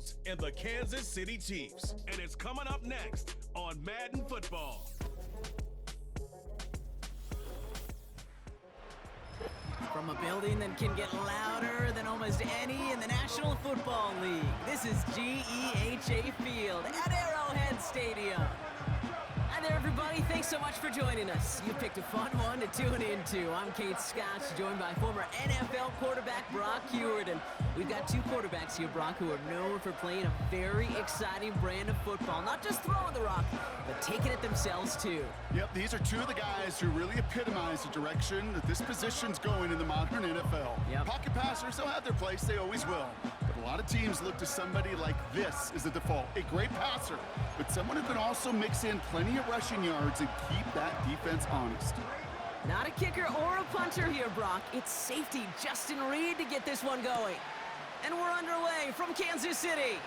Eagles and the Kansas City Chiefs. And it's coming up next on Madden Football. From a building that can get louder than almost any in the National Football League, this is GEHA Field at Arrowhead Stadium. Hi there, everybody. Thanks so much for joining us. You picked a fun one to tune into. I'm Kate Scott, joined by former NFL quarterback Brock Huard. And we've got two quarterbacks here, Brock, who are known for playing a very exciting brand of football. Not just throwing the rock, but taking it themselves, too. Yep, these are two of the guys who really epitomize the direction that this position's going in the modern NFL. Yep. Pocket passers, they'll have their place. They always will. But a lot of teams look to somebody like this as the default. A great passer, but someone who can also mix in plenty of rushing yards and keep that defense honest. Not a kicker or a punter here, Brock. It's safety Justin Reed to get this one going. And we're underway from Kansas City.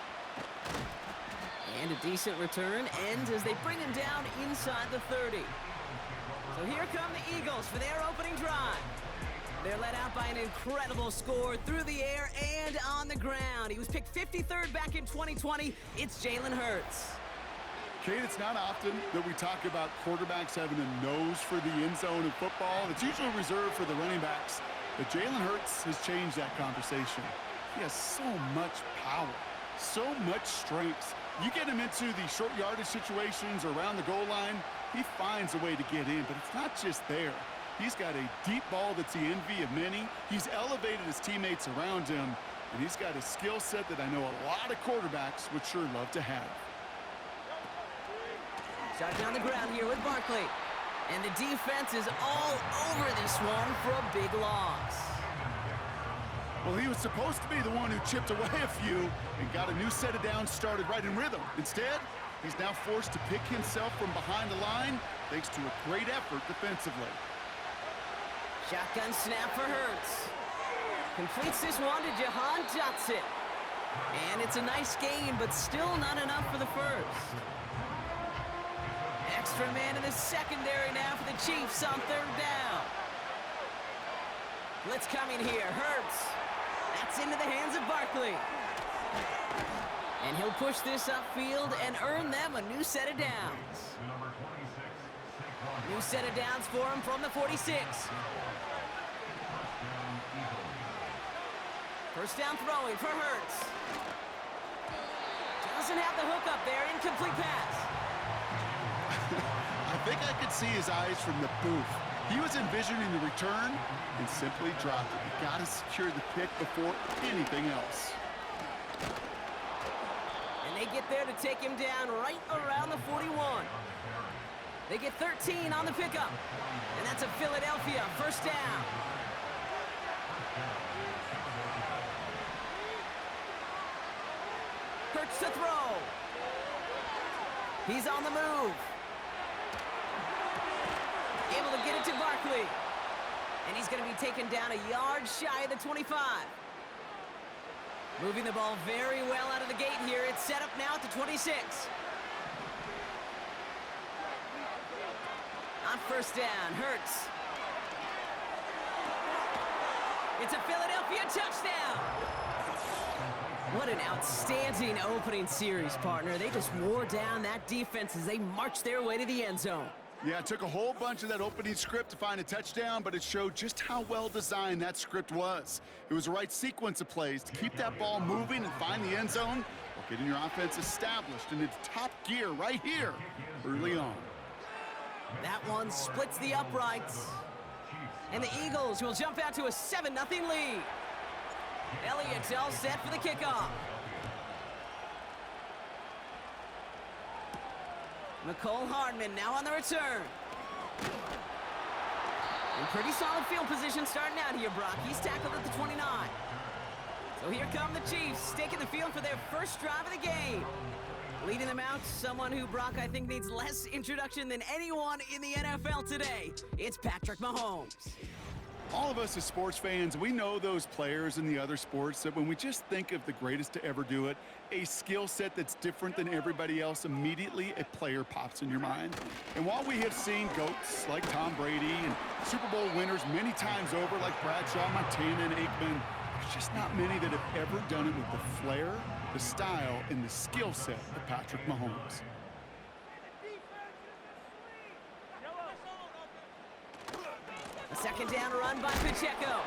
And a decent return ends as they bring him down inside the 30. So here come the Eagles for their opening drive. They're led out by an incredible score through the air and on the ground. He was picked 53rd back in 2020. It's Jalen Hurts. Kate, it's not often that we talk about quarterbacks having a nose for the end zone in football. It's usually reserved for the running backs. But Jalen Hurts has changed that conversation. He has so much power, so much strength. You get him into the short yardage situations or around the goal line, he finds a way to get in. But it's not just there. He's got a deep ball that's the envy of many. He's elevated his teammates around him. And he's got a skill set that I know a lot of quarterbacks would sure love to have. Shot down the ground here with Barkley. And the defense is all over this one for a big loss. Well, he was supposed to be the one who chipped away a few and got a new set of downs started right in rhythm. Instead, he's now forced to pick himself from behind the line thanks to a great effort defensively. Shotgun snap for Hurts. Completes this one to Jahan Dotson. And it's a nice gain, but still not enough for the first. Extra man in the secondary now for the Chiefs on third down. Blitz coming here. Hurts. That's into the hands of Barkley. And he'll push this upfield and earn them a new set of downs. New set of downs for him from the 46. First down throwing for Hurts. Doesn't have the hook up there. Incomplete pass. I think I could see his eyes from the booth. He was envisioning the return and simply dropped it. You got to secure the pick before anything else. And they get there to take him down right around the 41. They get 13 on the pickup. And that's a Philadelphia first down. Hurts to throw. He's on the move. Able to get it to Barkley. And he's going to be taken down a yard shy of the 25. Moving the ball very well out of the gate here. It's set up now at the 26. On first down, Hurts. It's a Philadelphia touchdown. What an outstanding opening series, partner. They just wore down that defense as they marched their way to the end zone. Yeah, it took a whole bunch of that opening script to find a touchdown, but it showed just how well designed that script was. It was the right sequence of plays to keep that ball moving and find the end zone while getting your offense established in its top gear right here early on. That one splits the uprights. And the Eagles will jump out to a 7-0 lead. Elliott's all set for the kickoff. Mecole Hardman now on the return. In pretty solid field position starting out here, Brock. He's tackled at the 29. So here come the Chiefs, taking the field for their first drive of the game. Leading them out, someone who, Brock, I think needs less introduction than anyone in the NFL today. It's Patrick Mahomes. All of us as sports fans, we know those players in the other sports that when we just think of the greatest to ever do it, a skill set that's different than everybody else, immediately a player pops in your mind. And while we have seen GOATs like Tom Brady and Super Bowl winners many times over like Bradshaw, Montana, and Aikman, there's there's just not many that have ever done it with the flair, the style, and the skill set of Patrick Mahomes. A second down run by Pacheco.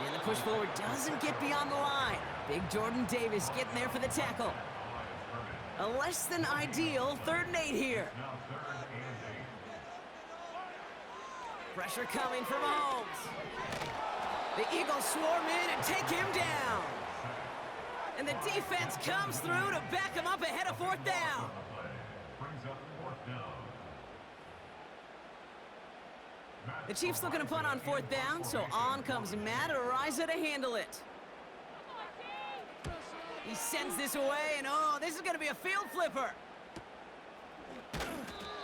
And the push forward doesn't get beyond the line. Big Jordan Davis getting there for the tackle. A less than ideal 3rd and 8 here. Pressure coming from Mahomes. The Eagles swarm in and take him down. And the defense comes through to back him up ahead of 4th down. The Chiefs looking to punt on 4th down, so on comes Matt Araiza to handle it. He sends this away, and oh, this is going to be a field flipper.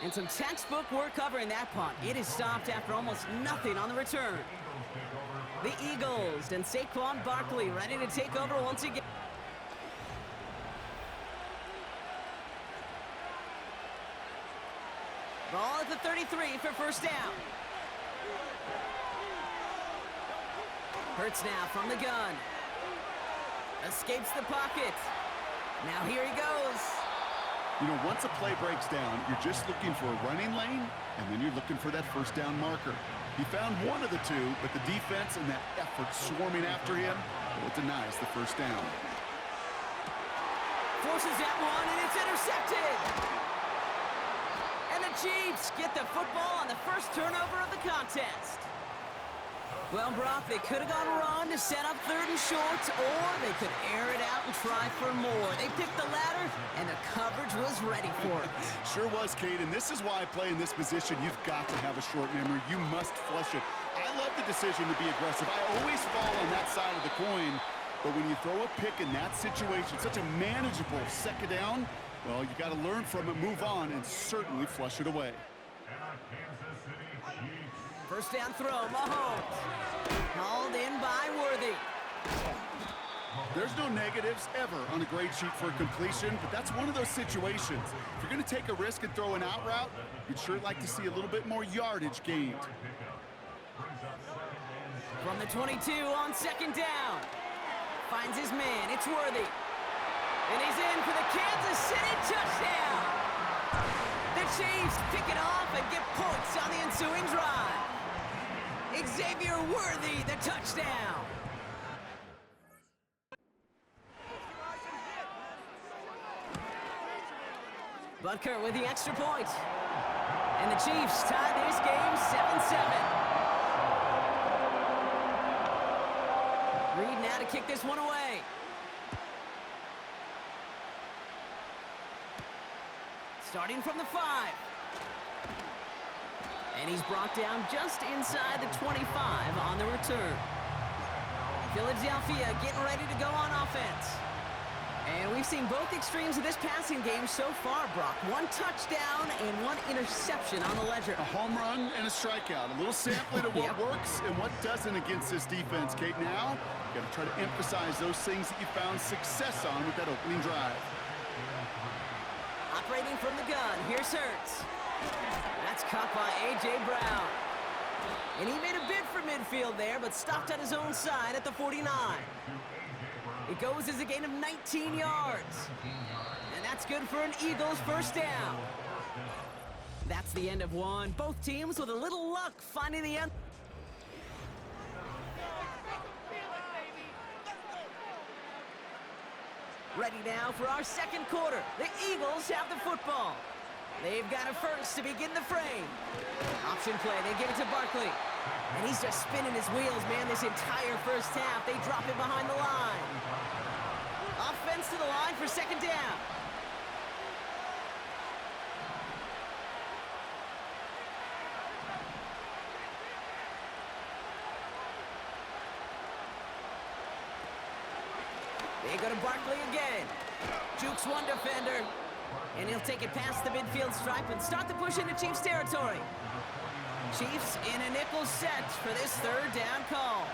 And some textbook work covering that punt. It is stopped after almost nothing on the return. The Eagles and Saquon Barkley ready to take over once again. Ball at the 33 for 1st down. Hurts now from the gun. Escapes the pocket. Now here he goes. You know, once a play breaks down, you're just looking for a running lane, and then you're looking for that 1st down marker. He found one of the two, but the defense and that effort swarming after him, well, it denies the 1st down. Forces that one, and it's intercepted. And the Chiefs get the football on the first turnover of the contest. Well, Brock, they could have gone run to set up 3rd and short, or they could air it out and try for more. They picked the latter, and the coverage was ready for it. Sure was, Kate, and this is why playing this position, you've got to have a short memory. You must flush it. I love the decision to be aggressive. I always fall on that side of the coin, but when you throw a pick in that situation, such a manageable 2nd down, well, you got to learn from it, move on, and certainly flush it away. 1st down throw, Mahomes. Hauled in by Worthy. There's no negatives ever on a grade sheet for a completion, but that's one of those situations. If you're going to take a risk and throw an out route, you'd sure like to see a little bit more yardage gained. From the 22 on 2nd down. Finds his man, it's Worthy. And he's in for the Kansas City touchdown. The Chiefs pick it off and get points on the ensuing drive. Xavier Worthy, the touchdown. Butker with the extra point. And the Chiefs tie this game 7-7. Reed now to kick this one away. Starting from the 5. And he's brought down just inside the 25 on the return. Philadelphia getting ready to go on offense. And we've seen both extremes of this passing game so far, Brock. 1 touchdown and 1 interception on the ledger. A home run and a strikeout. A little sampling of what works and what doesn't against this defense, Kate. Now, you got to try to emphasize those things that you found success on with that opening drive. Operating from the gun, here's Hurts. That's caught by A.J. Brown. And he made a bid for midfield there, but stopped on his own side at the 49. It goes as a gain of 19 yards. And that's good for an Eagles 1st down. That's the end of one. Both teams with a little luck finding the end. Ready now for our 2nd quarter. The Eagles have the football. They've got it first to begin the frame. Option play, they give it to Barkley. And he's just spinning his wheels, man, this entire 1st half. They drop it behind the line. Offense to the line for 2nd down. They go to Barkley again. Jukes one defender. And he'll take it past the midfield stripe and start the push into Chiefs territory. Chiefs in a nickel set for this 3rd down call.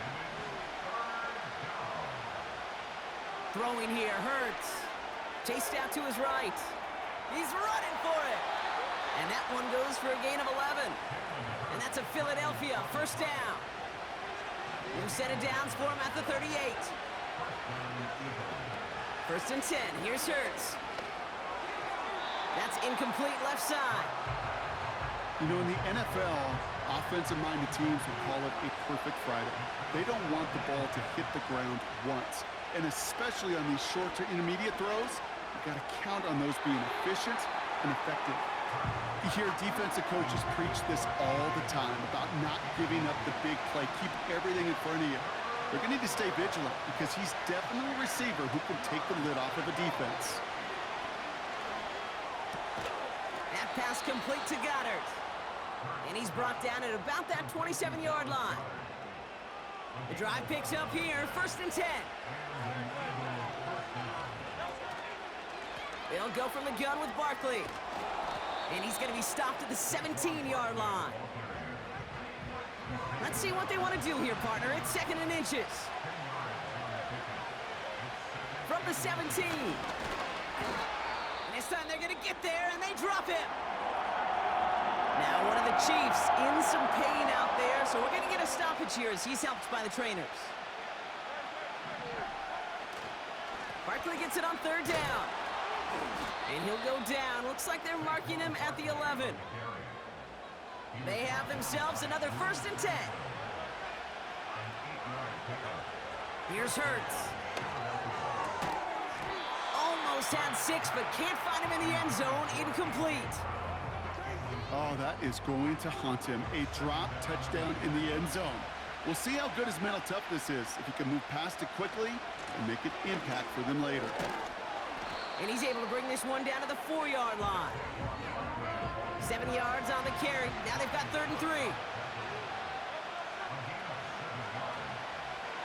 Throwing here, Hurts. Chased out to his right. He's running for it. And that one goes for a gain of 11. And that's a Philadelphia 1st down. New set of downs for him at the 38. First and 10. Here's Hurts. That's incomplete left side. You know, in the NFL, offensive-minded teams will call it a perfect Friday. They don't want the ball to hit the ground once. And especially on these short to intermediate throws, you've got to count on those being efficient and effective. You hear defensive coaches preach this all the time about not giving up the big play. Keep everything in front of you. They're going to need to stay vigilant because he's definitely a receiver who can take the lid off of a defense. That pass complete to Goddard. And he's brought down at about that 27-yard line. The drive picks up here, first and 10. They'll go from the gun with Barkley. And he's going to be stopped at the 17-yard line. Let's see what they want to do here, partner. It's second and inches. From the 17. And this time they're going to get there, and they drop him. Now one of the Chiefs in some pain out there, so we're going to get a stoppage here as he's helped by the trainers. Barkley gets it on third down. And he'll go down. Looks like they're marking him at the 11. They have themselves another first and 10. Here's Hurts. Almost had 6, but can't find him in the end zone. Incomplete. Oh, that is going to haunt him. A drop touchdown in the end zone. We'll see how good his mental toughness is, if he can move past it quickly and make an impact for them later. And he's able to bring this one down to the 4-yard line. 7 yards on the carry. Now they've got third and 3.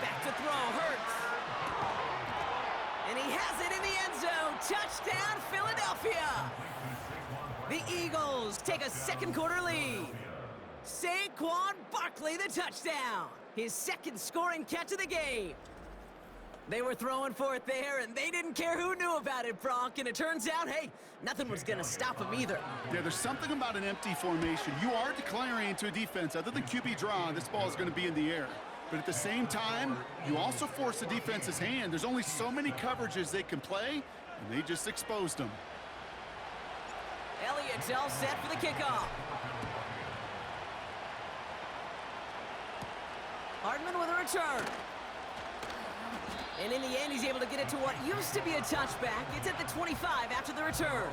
Back to throw, Hurts. And he has it in the end zone. Touchdown, Philadelphia. The Eagles take a second quarter lead. Saquon Barkley, the touchdown. His second scoring catch of the game. They were throwing for it there, and they didn't care who knew about it, Bronk. And it turns out, hey, nothing was going to stop him either. Yeah, there's something about an empty formation. You are declaring to a defense, other than QB draw, this ball is going to be in the air. But at the same time, you also force the defense's hand. There's only so many coverages they can play, and they just exposed them. Elliott's all set for the kickoff. Hardman with a return. And in the end, he's able to get it to what used to be a touchback. It's at the 25 after the return.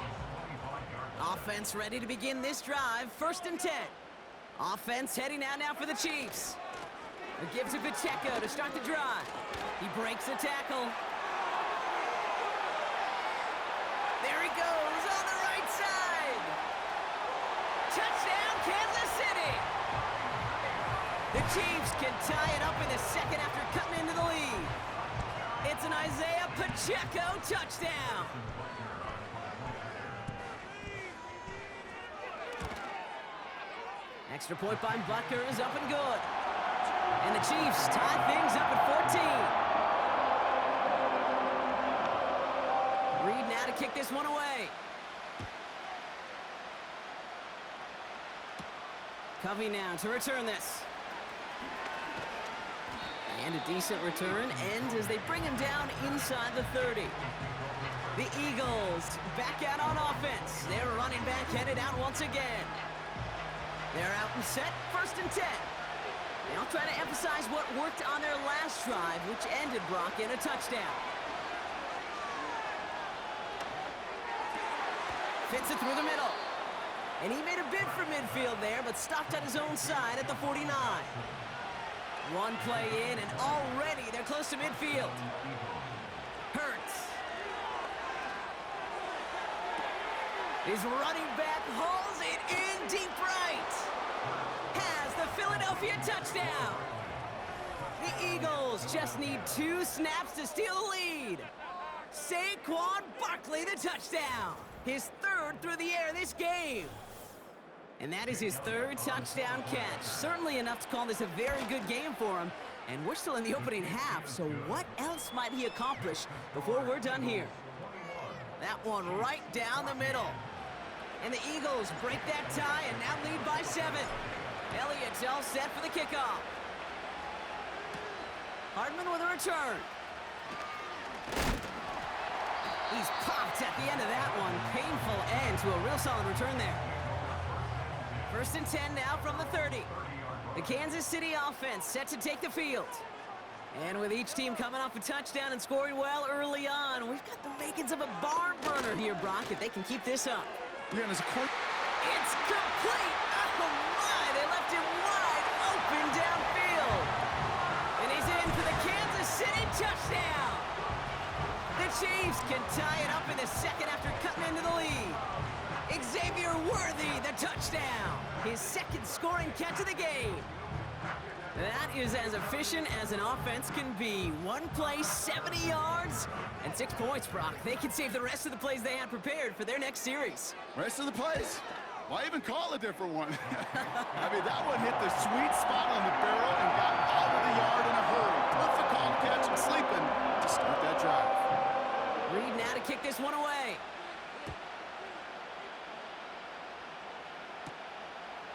Offense ready to begin this drive. First and 10. Offense heading out now for the Chiefs. It gives it to Pacheco to start the drive. He breaks the tackle. There he goes on the right side. Touchdown, Kansas City. The Chiefs can tie it up in the second after cutting into the lead. It's an Isaiah Pacheco touchdown. Extra point by Butker is up and good. And the Chiefs tie things up at 14. Reed now to kick this one away. Covey now to return this. And a decent return ends as they bring him down inside the 30. The Eagles back out on offense. Their running back headed out once again. They're out and set, first and 10. They'll try to emphasize what worked on their last drive, which ended Brock in a touchdown. Fits it through the middle. And he made a bid for midfield there, but stopped at his own side at the 49. One play in, and already they're close to midfield. Hurts. His running back hauls it in deep right. Has the Philadelphia touchdown. The Eagles just need 2 snaps to steal the lead. Saquon Barkley, the touchdown. His third through the air this game. And that is his third touchdown catch. Certainly enough to call this a very good game for him. And we're still in the opening half, so what else might he accomplish before we're done here? That one right down the middle. And the Eagles break that tie and now lead by 7. Elliott's all set for the kickoff. Hardman with a return. He's popped at the end of that one. Painful end to a real solid return there. 1st and 10 now from the 30. The Kansas City offense set to take the field. And with each team coming off a touchdown and scoring well early on, we've got the makings of a barn burner here, Brock, if they can keep this up. Yeah, and as a It's complete! Oh my, they left him wide open downfield. And he's in for the Kansas City touchdown. The Chiefs can tie it up in the second after cutting into the lead. Xavier Worthy, the touchdown. His second scoring catch of the game. That is as efficient as an offense can be. One play, 70 yards, and 6 points, Brock. They can save the rest of the plays they had prepared for their next series. Rest of the plays? Why even call a different one? I mean, that one hit the sweet spot on the barrel and got out of the yard in a hurry. Perfect call to catch him sleeping to start that drive. Reed now to kick this one away.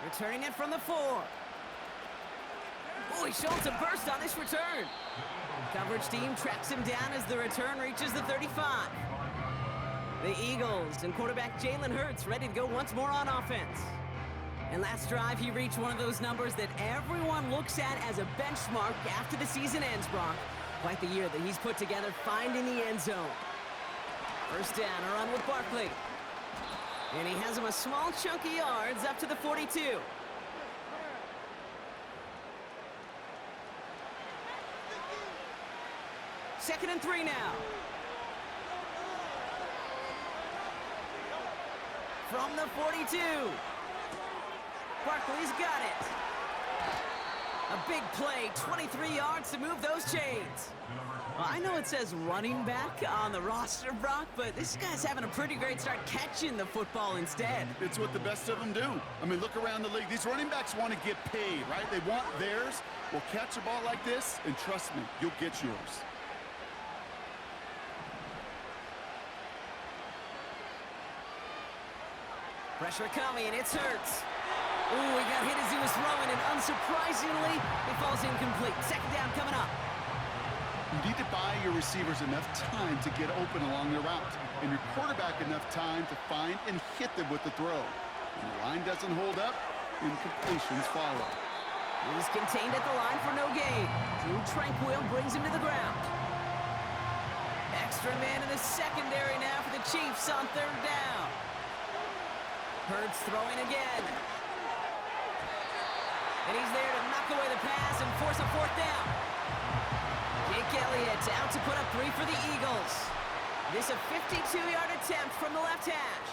Returning it from the 4. Oh, he shows a burst on this return. Coverage team tracks him down as the return reaches the 35. The Eagles and quarterback Jalen Hurts ready to go once more on offense. And last drive, he reached one of those numbers that everyone looks at as a benchmark after the season ends, Brock. Quite the year that he's put together finding the end zone. First down, a run with Barkley. And he has him a small chunk of yards up to the 42. Second and 3 now. From the 42. Barkley's got it. A big play, 23 yards to move those chains. Well, I know it says running back on the roster, Brock, but this guy's having a pretty great start catching the football instead. It's what the best of them do. I mean, look around the league. These running backs want to get paid, right? They want theirs. Well, catch a ball like this, and trust me, you'll get yours. Pressure coming, and it's Hurts. Ooh, he got hit as he was throwing, and unsurprisingly, it falls incomplete. Second down coming up. You need to buy your receivers enough time to get open along their route, and your quarterback enough time to find and hit them with the throw. When the line doesn't hold up, incompletions follow. He's contained at the line for no gain. Drew Tranquill brings him to the ground. Extra man in the secondary now for the Chiefs on third down. Hurts throwing again. And he's there to knock away the pass and force a fourth down. Jake Elliott out to put up 3 for the Eagles. This a 52-yard attempt from the left hash.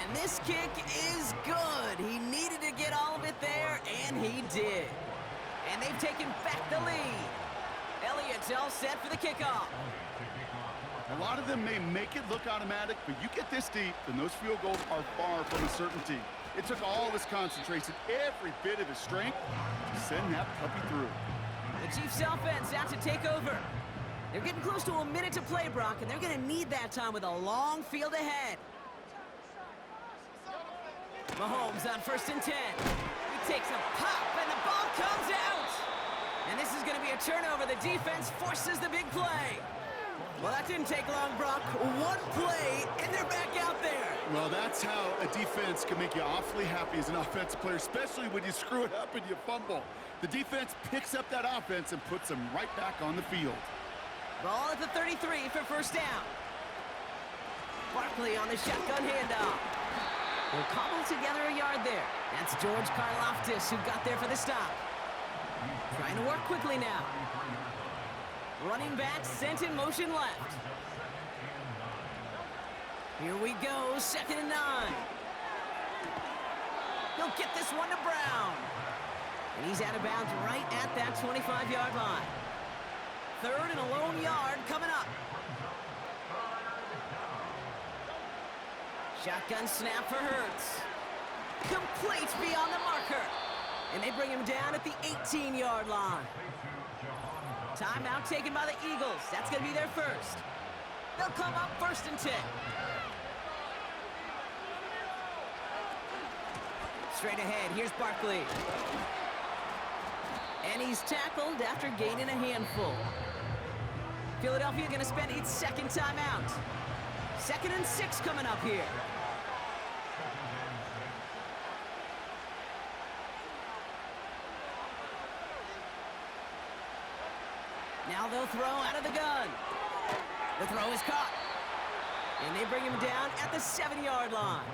And this kick is good. He needed to get all of it there, and he did. And they've taken back the lead. Elliott's all set for the kickoff. A lot of them may make it look automatic, but you get this deep, and those field goals are far from a certainty. It took all his concentration, every bit of his strength, to send that puppy through. The Chiefs offense out to take over. They're getting close to a minute to play, Brock, and they're going to need that time with a long field ahead. Mahomes on 1st and 10. He takes a pop, and the ball comes out. And this is going to be a turnover. The defense forces the big play. Well, that didn't take long, Brock. One play, and they're back out there. Well, that's how a defense can make you awfully happy as an offensive player, especially when you screw it up and you fumble. The defense picks up that offense and puts them right back on the field. Ball at the 33 for first down. Barkley on the shotgun handoff. They'll cobble together a yard there. That's George Karlaftis who got there for the stop. Trying to work quickly now. Running back sent in motion left. Here we go, 2nd and 9. He'll get this one to Brown. And he's out of bounds right at that 25-yard line. 3rd and a lone yard coming up. Shotgun snap for Hurts. Complete beyond the marker. And they bring him down at the 18-yard line. Timeout taken by the Eagles. That's going to be their first. They'll come up 1st and 10. Straight ahead, here's Barkley. And he's tackled after gaining a handful. Philadelphia going to spend its second timeout. 2nd and 6 coming up here. Now they'll throw out of the gun. The throw is caught. And they bring him down at the 7-yard line.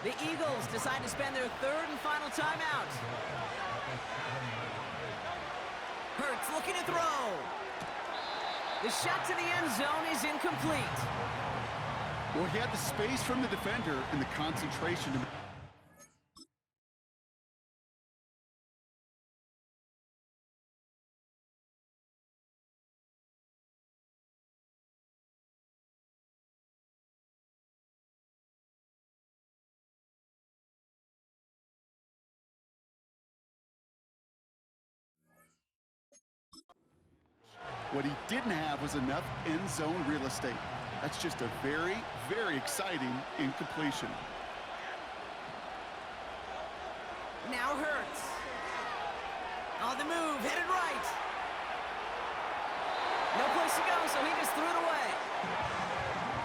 The Eagles decide to spend their 3rd and final timeout. Hurts looking to throw. The shot to the end zone is incomplete. Well, he had the space from the defender and the concentration. What he didn't have was enough end zone real estate. That's just a very, very exciting incompletion. Now Hurts. On the move, headed right. No place to go, so he just threw it away.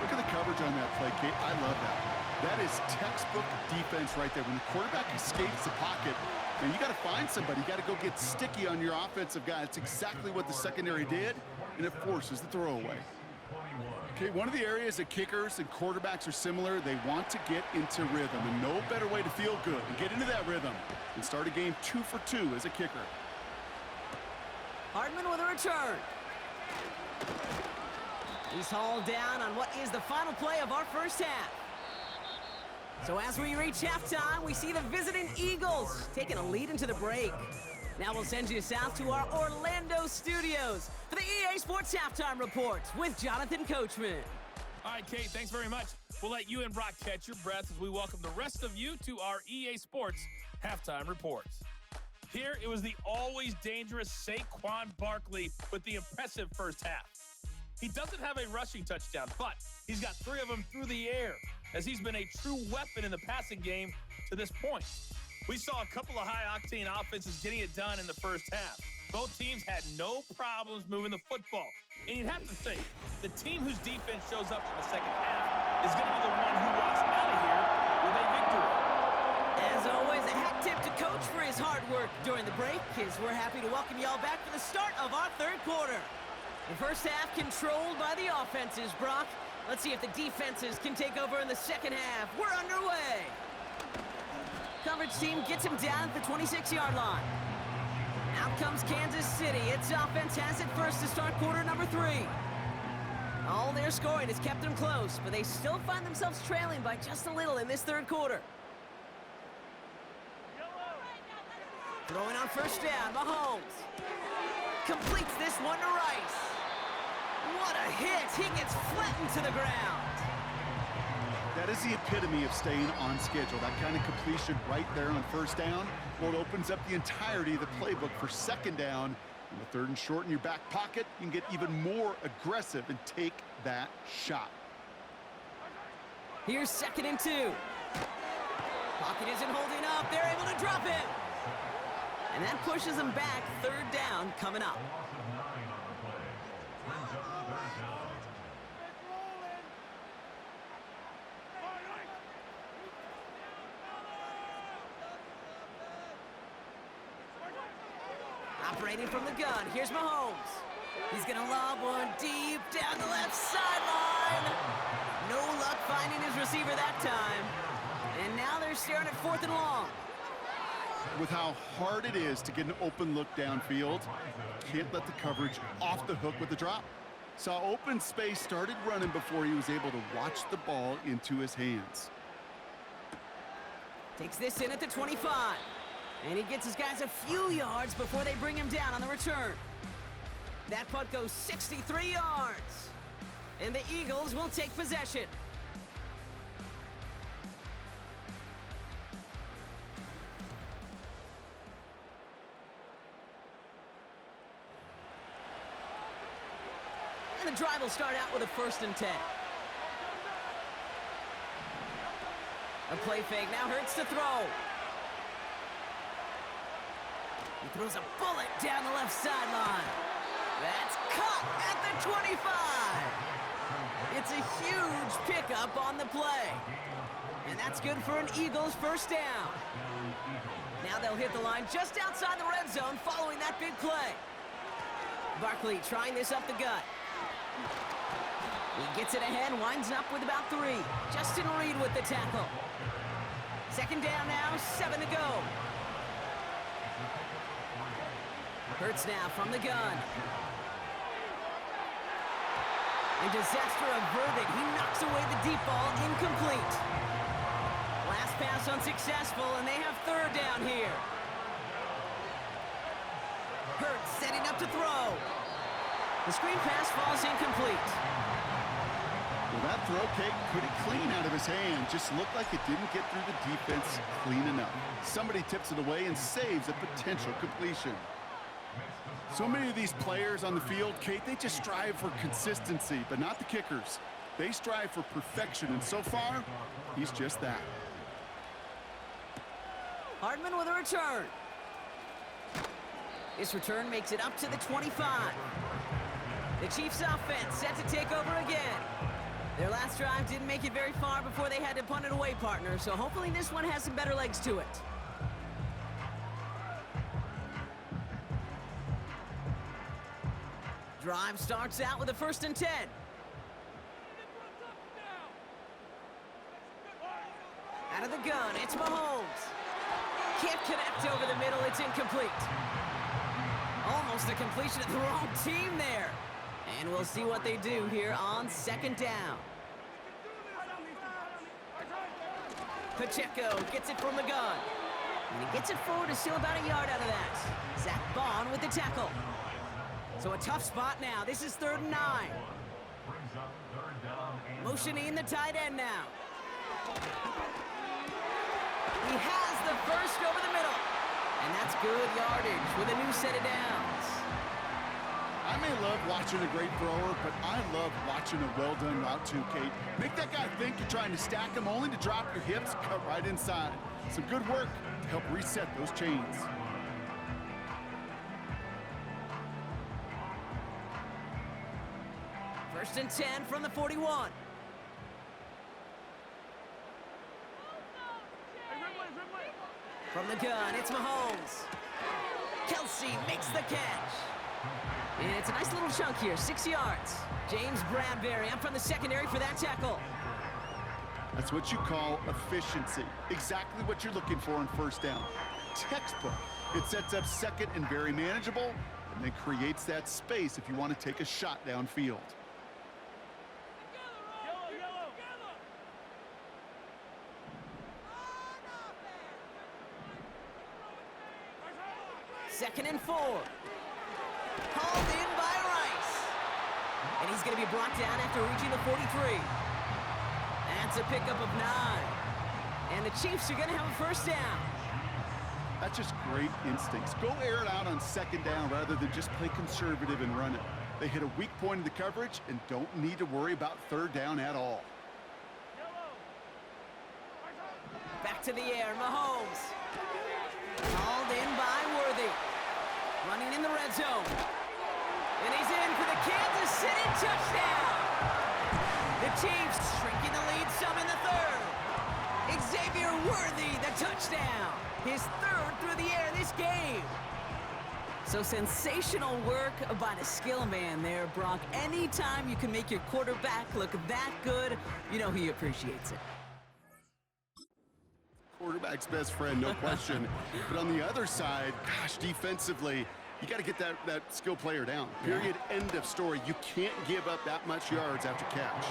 Look at the coverage on that play, Kate. I love that. That is textbook defense right there. When the quarterback escapes the pocket, and you got to find somebody. You got to go get sticky on your offensive guy. That's exactly what the secondary did, and it forces the throwaway. Okay, one of the areas that kickers and quarterbacks are similar, they want to get into rhythm, and no better way to feel good and get into that rhythm and start a game 2 for 2 as a kicker. Hardman with a return. He's hauled down on what is the final play of our first half. So as we reach halftime, we see the visiting Eagles taking a lead into the break. Now we'll send you south to our Orlando studios for the EA Sports Halftime Report with Jonathan Coachman. All right, Kate, thanks very much. We'll let you and Brock catch your breath as we welcome the rest of you to our EA Sports Halftime Reports. Here, it was the always dangerous Saquon Barkley with the impressive first half. He doesn't have a rushing touchdown, but he's got 3 of them through the air, as he's been a true weapon in the passing game to this point. We saw a couple of high-octane offenses getting it done in the first half. Both teams had no problems moving the football. And you'd have to think, the team whose defense shows up in the second half is going to be the one who walks out of here with a victory. As always, a hat tip to Coach for his hard work during the break, as we're happy to welcome y'all back for the start of our 3rd quarter. The first half controlled by the offenses, Brock. Let's see if the defenses can take over in the second half. We're underway. Coverage team gets him down at the 26-yard line. Out comes Kansas City. Its offense has it first to start quarter number 3. All their scoring has kept them close, but they still find themselves trailing by just a little in this 3rd quarter. Throwing on first down, Mahomes. Completes this one to Rice. What a hit! He gets flattened to the ground. That is the epitome of staying on schedule. That kind of completion right there on first down. Well, it opens up the entirety of the playbook for second down. In the 3rd and short in your back pocket, you can get even more aggressive and take that shot. Here's 2nd and 2. Pocket isn't holding up. They're able to drop it. And that pushes them back. 3rd down coming up. Operating from the gun, here's Mahomes. He's gonna lob one deep down the left sideline. No luck finding his receiver that time. And now they're staring at 4th and long. With how hard it is to get an open look downfield, can't let the coverage off the hook with the drop. Saw open space, started running before he was able to watch the ball into his hands. Takes this in at the 25. And he gets his guys a few yards before they bring him down on the return. That punt goes 63 yards. And the Eagles will take possession. And the drive will start out with a 1st and 10. A play fake, now Hurts to throw. He throws a bullet down the left sideline. That's caught at the 25. It's a huge pickup on the play. And that's good for an Eagles first down. Now they'll hit the line just outside the red zone following that big play. Barkley trying this up the gut. He gets it ahead, winds up with about 3. Justin Reed with the tackle. Second down now, 7 to go. Hurts now from the gun. And disaster averted. He knocks away the deep ball, incomplete. Last pass unsuccessful, and they have third down here. Hurts setting up to throw. The screen pass falls incomplete. Well, that throw came pretty clean out of his hand. Just looked like it didn't get through the defense clean enough. Somebody tips it away and saves a potential completion. So many of these players on the field, Kate, they just strive for consistency, but not the kickers. They strive for perfection, and so far, he's just that. Hardman with a return. This return makes it up to the 25. The Chiefs offense set to take over again. Their last drive didn't make it very far before they had to punt it away, partner, so hopefully this one has some better legs to it. Drive starts out with a 1st and 10. Out of the gun, it's Mahomes. Can't connect over the middle, it's incomplete. Almost a completion of the wrong team there. And we'll see what they do here on 2nd down. Pacheco gets it from the gun. And he gets it forward to steal about a yard out of that. Zach Bond with the tackle. So a tough spot now. This is 3rd and 9. Motioning the tight end now. He has the first over the middle. And that's good yardage with a new set of downs. I may love watching a great thrower, but I love watching a well-done route too, Kate. Make that guy think you're trying to stack him only to drop your hips, cut right inside. Some good work to help reset those chains. First and 10 from the 41. From the gun, it's Mahomes. Kelsey makes the catch. And it's a nice little chunk here, 6 yards. James Bradbury up from the secondary for that tackle. That's what you call efficiency. Exactly what you're looking for on 1st down. Textbook. It sets up 2nd and very manageable, and then creates that space if you want to take a shot downfield. Second and 4. Hauled in by Rice. And he's going to be brought down after reaching the 43. That's a pickup of 9. And the Chiefs are going to have a 1st down. That's just great instincts. Go air it out on 2nd down rather than just play conservative and run it. They hit a weak point in the coverage and don't need to worry about 3rd down at all. Back to the air, Mahomes. Hauled in by Worthy. Running in the red zone. And he's in for the Kansas City touchdown. The Chiefs shrinking the lead some in the 3rd. Xavier Worthy, the touchdown. His 3rd through the air this game. So sensational work by the skill man there, Brock. Anytime you can make your quarterback look that good, you know he appreciates it. Quarterback's best friend, no question. But on the other side, gosh, defensively, you got to get that skill player down. Period. End of story. You can't give up that much yards after catch.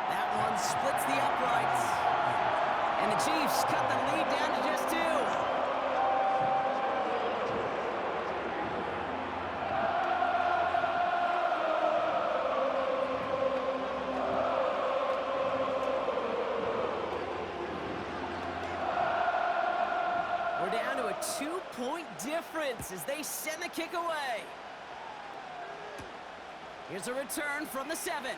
That one splits the uprights. And the Chiefs cut the lead down to just 2. We're down to a 2-point difference as they send the kick away. Here's a return from the 7.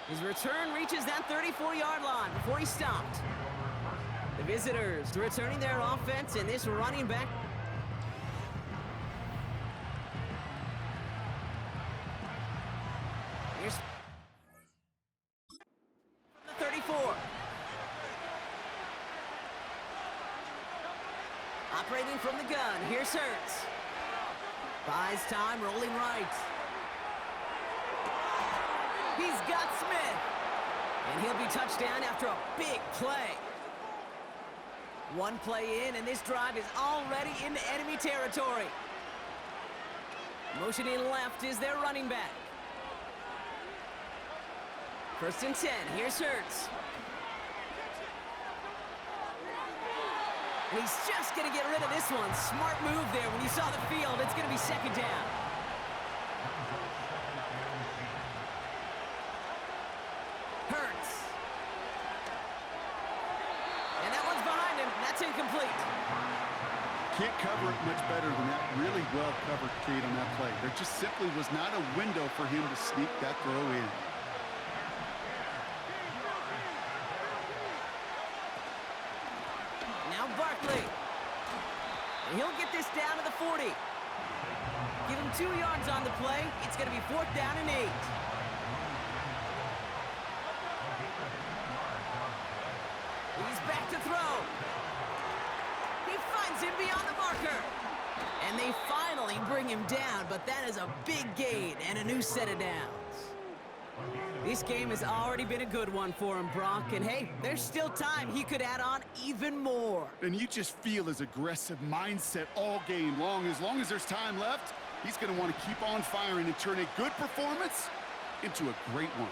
His return reaches that 34-yard line before he stopped. The visitors returning their offense, and this running back Operating from the gun, here's Hurts. Buys time, rolling right. He's got Smith. And he'll be touchdown after a big play. One play in, and this drive is already into enemy territory. Motioning left is their running back. 1st and 10, here's Hurts. And he's just going to get rid of this one. Smart move there. When you saw the field, it's going to be 2nd down. Hurts. And that one's behind him. That's incomplete. Can't cover it much better than that. Really well covered, Kate, on that play. There just simply was not a window for him to sneak that throw in. Now Barkley. And he'll get this down to the 40. Give him 2 yards on the play. It's going to be 4th down and 8. He's back to throw. He finds him beyond the marker. And they finally bring him down, but that is a big gain and a new set of downs. This game has already been a good one for him, Brock. And hey, there's still time. He could add on even more. And you just feel his aggressive mindset all game long. As there's time left, he's going to want to keep on firing and turn a good performance into a great one.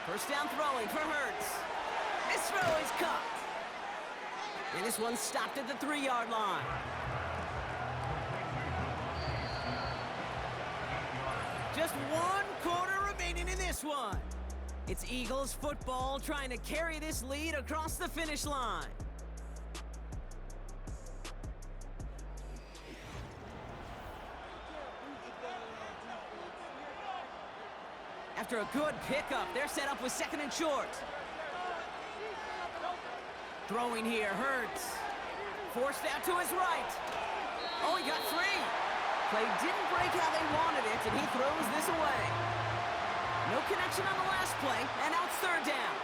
1st down throwing for Hurts. This throw is caught. And this one stopped at the 3-yard line. Just 1 quarter remaining in this one. It's Eagles football trying to carry this lead across the finish line. After a good pickup, they're set up with 2nd and short. Throwing here, Hurts. Forced out to his right. Oh, he got 3. Play didn't break how they wanted it, and he throws this away. No connection on the last play, and now it's 3rd down.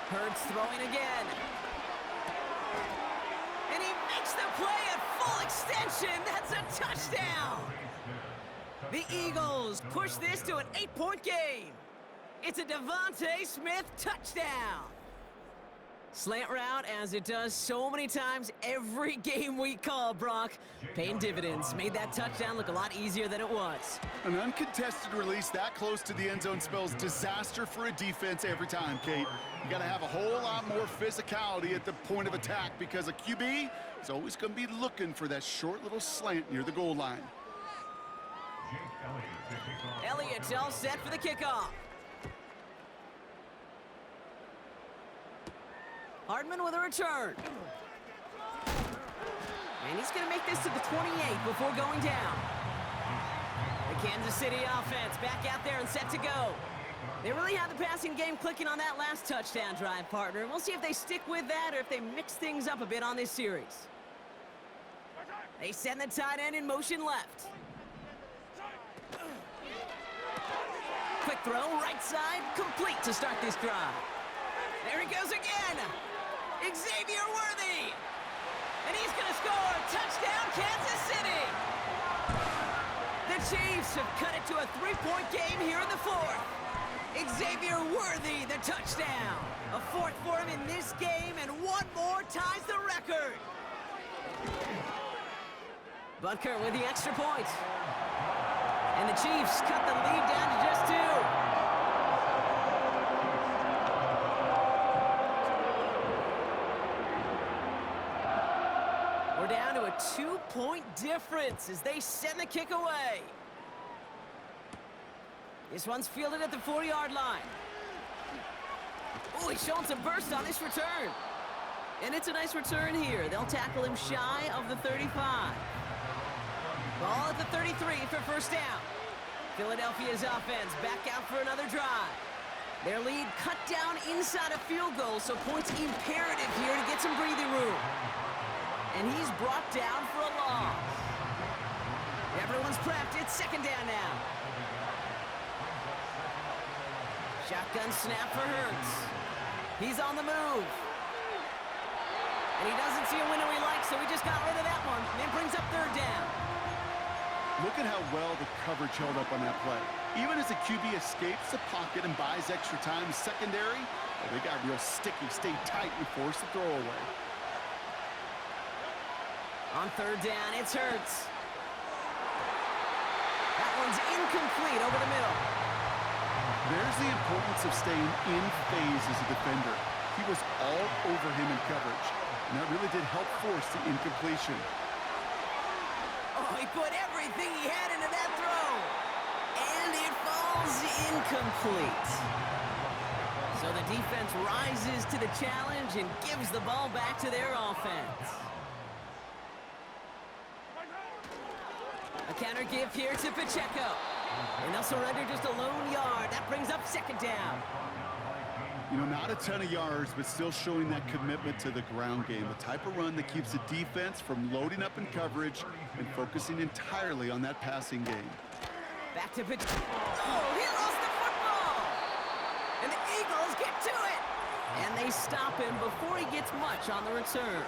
Hurts throwing again. And he makes the play at full extension. That's a touchdown. The Eagles push this to an 8-point game. It's a Devontae Smith touchdown. Slant route, as it does so many times every game we call, Brock. Paying dividends. Made that touchdown look a lot easier than it was. An uncontested release that close to the end zone spells disaster for a defense every time, Kate. You got to have a whole lot more physicality at the point of attack because a QB is always going to be looking for that short little slant near the goal line. Elliott's all set for the kickoff. Hardman with a return. And he's going to make this to the 28 before going down. The Kansas City offense back out there and set to go. They really have the passing game clicking on that last touchdown drive, partner. And we'll see if they stick with that or if they mix things up a bit on this series. They send the tight end in motion left. Quick throw, right side, complete to start this drive. There he goes again. Xavier Worthy. And he's going to score. Touchdown, Kansas City. The Chiefs have cut it to a 3-point game here in the 4th. Xavier Worthy, the touchdown. A 4th for him in this game, and 1 more ties the record. Butker with the extra point. And the Chiefs cut the lead down to just 2. We're down to a 2-point difference as they send the kick away. This one's fielded at the 4-yard line. Oh, he's showing some burst on this return. And it's a nice return here. They'll tackle him shy of the 35. Ball at the 33 for 1st down. Philadelphia's offense back out for another drive. Their lead cut down inside a field goal, so points imperative here to get some breathing room. And he's brought down for a loss. Everyone's prepped. It's 2nd down now. Shotgun snap for Hurts. He's on the move. And he doesn't see a window he likes, so he just got rid of that one. And it brings up third down. Look at how well the coverage held up on that play. Even as the QB escapes the pocket and buys extra time secondary, they got real sticky, stayed tight, and forced the throw away. On third down, it's Hurts. That one's incomplete over the middle. There's the importance of staying in phase as a defender. He was all over him in coverage, and that really did help force the incompletion. Oh, he put everything he had into that throw. And it falls incomplete. So the defense rises to the challenge and gives the ball back to their offense. A counter give here to Pacheco. And they'll surrender just a lone yard. That brings up second down. You know, not a ton of yards, but still showing that commitment to the ground game. The type of run that keeps the defense from loading up in coverage and focusing entirely on that passing game. Back to Pacheco. Oh, he lost the football! And the Eagles get to it! And they stop him before he gets much on the return.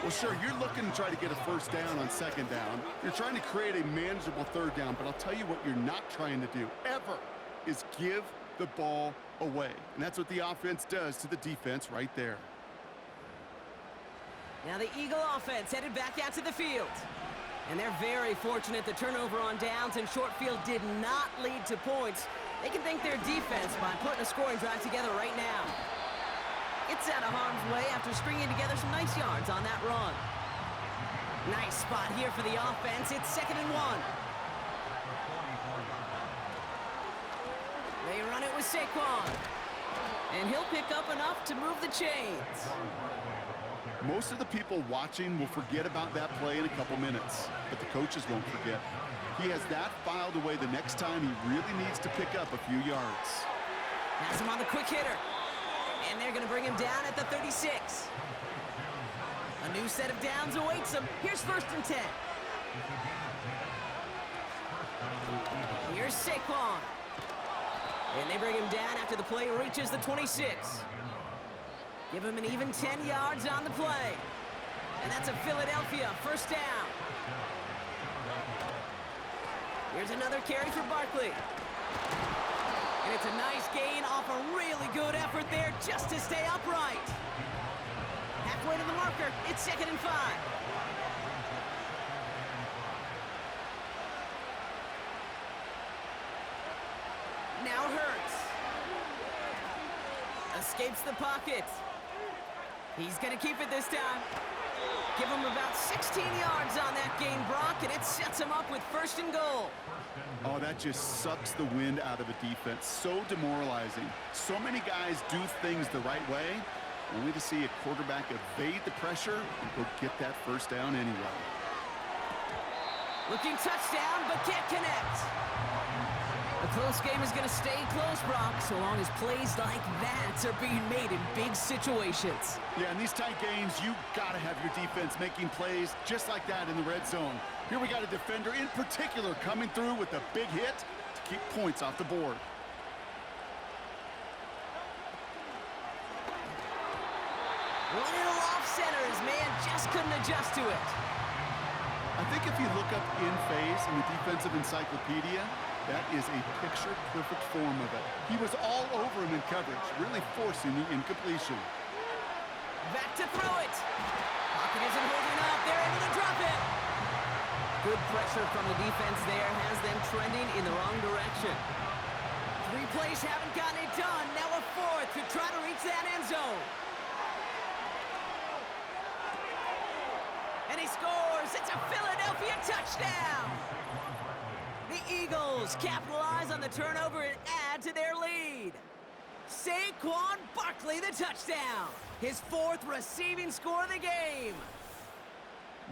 Well, sure, you're looking to try to get a first down on second down. You're trying to create a manageable third down, but I'll tell you what you're not trying to do, ever, is give the ball away. And that's what the offense does to the defense right there. Now the Eagle offense headed back out to the field. And they're very fortunate the turnover on downs and short field did not lead to points. They can thank their defense by putting a scoring drive together right now. It's out of harm's way after stringing together some nice yards on that run. Nice spot here for the offense. It's 2nd and 1. They run it with Saquon. And he'll pick up enough to move the chains. Most of the people watching will forget about that play in a couple minutes, but the coaches won't forget. He has that filed away the next time he really needs to pick up a few yards. Has him on the quick hitter. And they're going to bring him down at the 36. A new set of downs awaits him. Here's 1st and 10. Here's Saquon. And they bring him down after the play reaches the 26. Give him an even 10 yards on the play. And that's a Philadelphia 1st down. Here's another carry for Barkley. And it's a nice gain off a really good effort there just to stay upright. Halfway to the marker, it's 2nd and 5. Now Hurts. Escapes the pocket. He's going to keep it this time. Give him about 16 yards on that gain, Brock, and it sets him up with 1st and goal. Oh, that just sucks the wind out of a defense. So demoralizing. So many guys do things the right way, only to see a quarterback evade the pressure and go get that 1st down anyway. Looking touchdown, but can't connect. A close game is going to stay close, Brock, so long as plays like that are being made in big situations. Yeah, in these tight games, you got to have your defense making plays just like that in the red zone. Here we got a defender in particular coming through with a big hit to keep points off the board. Little off center, his man just couldn't adjust to it. I think if you look up in phase in the defensive encyclopedia, that is a picture-perfect form of it. He was all over him in coverage, really forcing the incompletion. Back to throw it. Pocket isn't holding up. They're able to drop it. Good pressure from the defense there has them trending in the wrong direction. 3 plays haven't gotten it done. Now a 4th to try to reach that end zone. And he scores. It's a Philadelphia touchdown. The Eagles capitalize on the turnover and add to their lead. Saquon Barkley, the touchdown. His 4th receiving score of the game.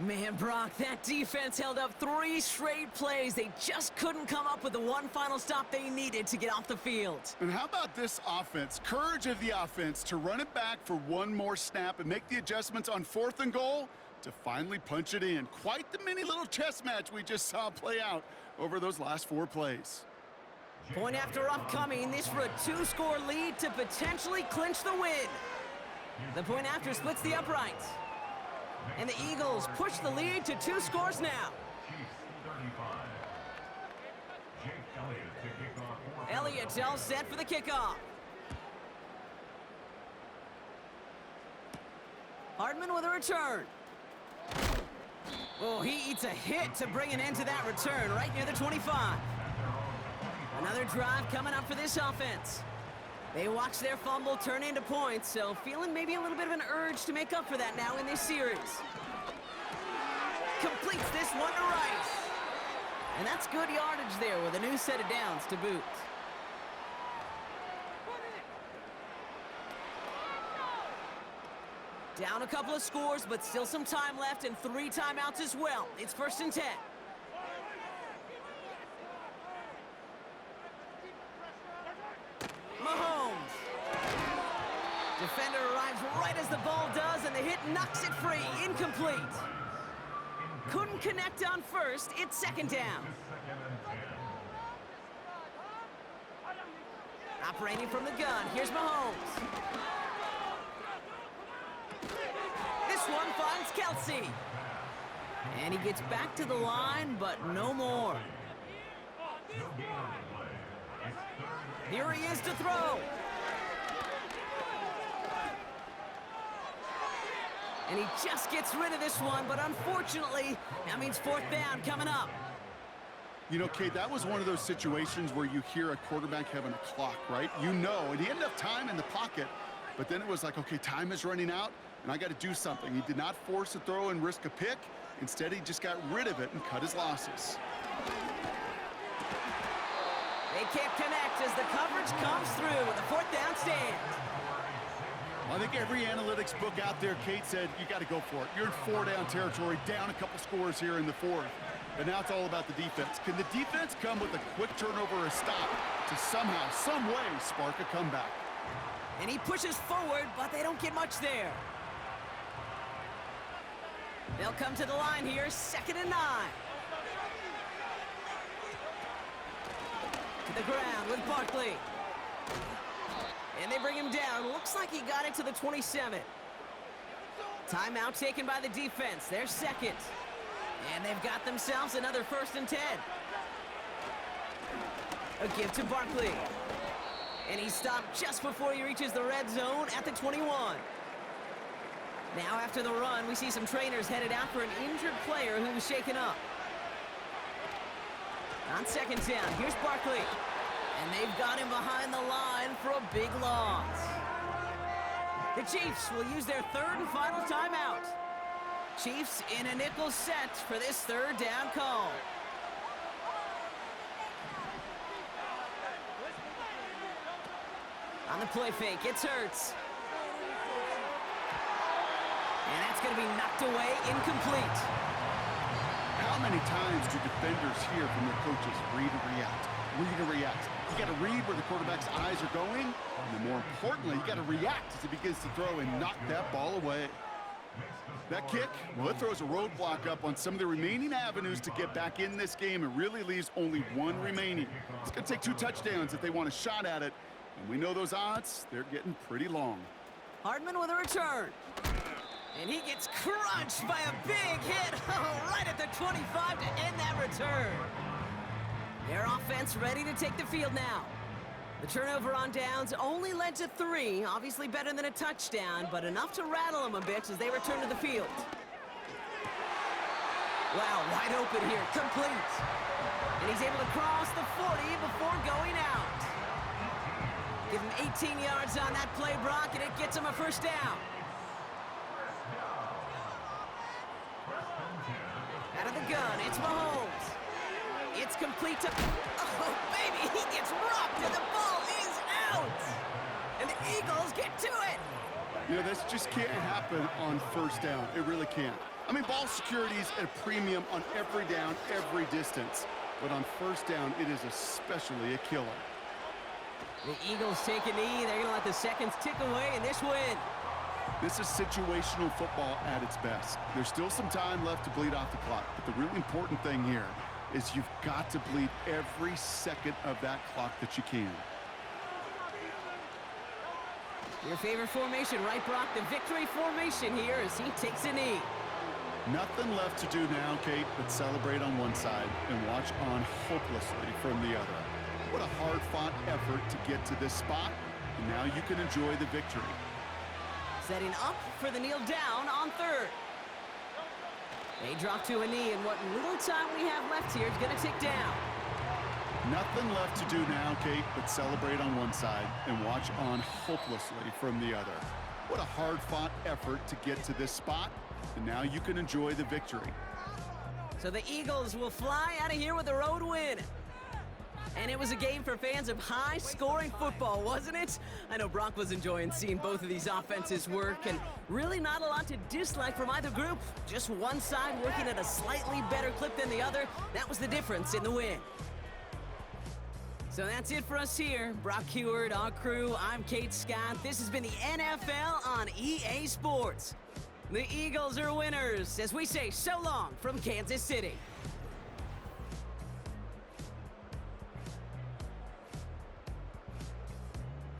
Man, Brock, that defense held up 3 straight plays. They just couldn't come up with the one final stop they needed to get off the field. And how about this offense? Courage of the offense to run it back for one more snap and make the adjustments on 4th and goal to finally punch it in. Quite the mini little chess match we just saw play out over those last 4 plays. Point after upcoming, this for a 2-score lead to potentially clinch the win. The point after splits the uprights. And the Eagles push the lead to 2 scores now. Elliott all set for the kickoff. Hardman with a return. Oh, he eats a hit to bring an end to that return right near the 25. Another drive coming up for this offense. They watch their fumble turn into points, so feeling maybe a little bit of an urge to make up for that now in this series. Completes this one to Rice. And that's good yardage there with a new set of downs to boot. Down a couple of scores, but still some time left and 3 timeouts as well. It's 1st and 10. Mahomes. Defender arrives right as the ball does, and the hit knocks it free. Incomplete. Couldn't connect on first. It's 2nd down. Operating from the gun. Here's Mahomes. This one finds Kelsey. And he gets back to the line, but no more. Here he is to throw. And he just gets rid of this one, but unfortunately, that means 4th down coming up. You know, Kate, that was one of those situations where you hear a quarterback having a clock, right? You know, and he had enough time in the pocket, but then it was like, okay, time is running out, and I got to do something. He did not force a throw and risk a pick. Instead, he just got rid of it and cut his losses. They can't connect as the coverage comes through with a 4th down stand. I think every analytics book out there, Kate, said you got to go for it. You're in 4-down territory, down a couple scores here in the 4th. And now it's all about the defense. Can the defense come with a quick turnover or a stop to somehow, some way, spark a comeback? And he pushes forward, but they don't get much there. They'll come to the line here, 2nd and 9. To the ground with Barkley. And they bring him down. Looks like he got it to the 27. Timeout taken by the defense. They're 2nd. And they've got themselves another 1st and 10. A give to Barkley. And he stopped just before he reaches the red zone at the 21. Now after the run, we see some trainers headed out for an injured player who was shaken up. On 2nd down, here's Barkley. And they've got him behind the line for a big loss. The Chiefs will use their 3rd and final timeout. Chiefs in a nickel set for this 3rd down call. On the play fake, it's Hurts. And that's going to be knocked away, incomplete. How many times do defenders hear from their coaches, read and react, read and react? You got to read where the quarterback's eyes are going, and then more importantly, you got to react as he begins to throw and knock that ball away. That kick, well, it throws a roadblock up on some of the remaining avenues to get back in this game and really leaves only one remaining. It's going to take 2 touchdowns if they want a shot at it, and we know those odds, they're getting pretty long. Hardman with a return. And he gets crunched by a big hit right at the 25 to end that return. Their offense ready to take the field now. The turnover on downs only led to 3, obviously better than a touchdown, but enough to rattle them a bit as they return to the field. Wow, wide open here, complete. And he's able to cross the 40 before going out. Give him 18 yards on that play, Brock, and it gets him a 1st down. Out of the gun, it's Mahomes. It's complete to... Oh, baby, he gets rocked, and the ball is out. And the Eagles get to it. You know, this just can't happen on 1st down. It really can't. I mean, ball security is at a premium on every down, every distance. But on 1st down, it is especially a killer. The Eagles take a knee. They're going to let the seconds tick away in this win. This is situational football at its best. There's still some time left to bleed off the clock, but the really important thing here is you've got to bleed every second of that clock that you can. Your favorite formation, right, Brock? The victory formation here as he takes a knee. Nothing left to do now, Kate, but celebrate on one side and watch on hopelessly from the other. What a hard-fought effort to get to this spot, and now you can enjoy the victory. Setting up for the kneel down on third. They drop to a knee, and what little time we have left here is going to tick down. Nothing left to do now, Kate, but celebrate on one side and watch on hopelessly from the other. What a hard-fought effort to get to this spot, and now you can enjoy the victory. So the Eagles will fly out of here with a road win. And it was a game for fans of high-scoring football, wasn't it? I know Brock was enjoying seeing both of these offenses work, and really not a lot to dislike from either group. Just one side working at a slightly better clip than the other. That was the difference in the win. So that's it for us here. Brock Huard, our crew, I'm Kate Scott. This has been the NFL on EA Sports. The Eagles are winners, as we say so long from Kansas City.